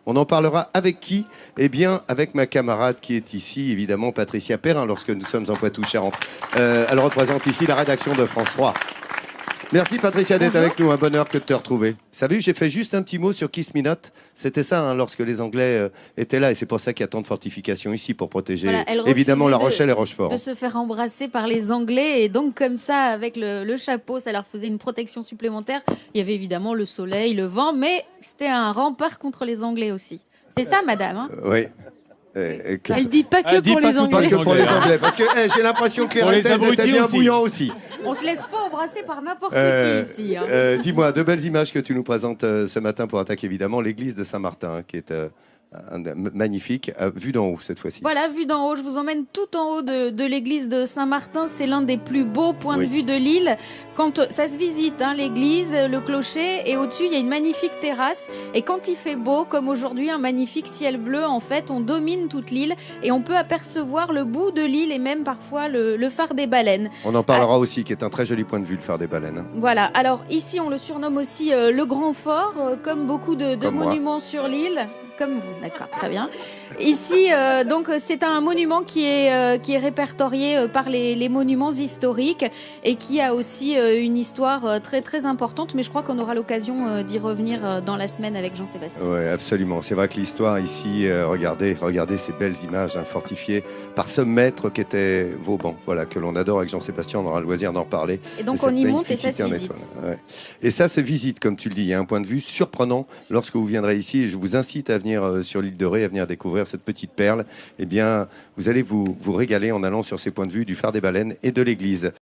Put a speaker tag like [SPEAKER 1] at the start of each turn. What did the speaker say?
[SPEAKER 1] On en parlera avec qui? Eh bien, avec ma camarade qui est ici, évidemment, Patricia Perrin, lorsque nous sommes en Poitou-Charentes. Elle représente ici la rédaction de France 3. Merci Patricia d'être avec nous, un bonheur que de te retrouver. Vous savez, j'ai fait juste un petit mot sur Kiss Me Not. C'était ça, hein, lorsque les Anglais étaient là, et c'est pour ça qu'il y a tant de fortifications ici pour protéger évidemment La Rochelle et Rochefort.
[SPEAKER 2] De se faire embrasser par les Anglais, et donc comme ça, avec le chapeau, ça leur faisait une protection supplémentaire. Il y avait évidemment le soleil, le vent, mais c'était un rempart contre les Anglais aussi. C'est ça, madame, hein?
[SPEAKER 1] Oui.
[SPEAKER 2] Elle dit pas que pour les Anglais.
[SPEAKER 1] Pas que pour les Anglais, parce que j'ai l'impression que les Rethèses étaient bien bouillants aussi.
[SPEAKER 2] On se laisse pas embrasser par n'importe qui ici. Hein.
[SPEAKER 1] Dis-moi, deux belles images que tu nous présentes ce matin pour attaquer évidemment l'église de Saint-Martin, qui est magnifique, vue d'en haut cette fois-ci.
[SPEAKER 2] Voilà, vue d'en haut, je vous emmène tout en haut de l'église de Saint-Martin. C'est l'un des plus beaux points de vue de l'île. Quand ça se visite, hein, l'église, le clocher, et au-dessus, il y a une magnifique terrasse. Et quand il fait beau, comme aujourd'hui, un magnifique ciel bleu, en fait, on domine toute l'île et on peut apercevoir le bout de l'île et même parfois le phare des baleines.
[SPEAKER 1] On en parlera aussi, qui est un très joli point de vue, le phare des baleines. Hein.
[SPEAKER 2] Voilà, alors ici, on le surnomme aussi le Grand Fort, comme beaucoup de monuments sur l'île. Comme vous, d'accord, très bien. Ici, donc, c'est un monument qui est répertorié par les monuments historiques et qui a aussi une histoire très, très importante. Mais je crois qu'on aura l'occasion d'y revenir dans la semaine avec Jean-Sébastien.
[SPEAKER 1] Oui, absolument. C'est vrai que l'histoire ici, regardez ces belles images fortifiées par ce maître qui était Vauban, voilà, que l'on adore avec Jean-Sébastien. On aura le loisir d'en reparler.
[SPEAKER 2] Et donc, on y monte et ça se visite.
[SPEAKER 1] Ouais. Et ça se visite, comme tu le dis. Il y a un point de vue surprenant lorsque vous viendrez ici. Et je vous incite à venir sur l'île de Ré, à venir découvrir cette petite perle. Eh bien, vous allez vous régaler en allant sur ces points de vue du phare des baleines et de l'église.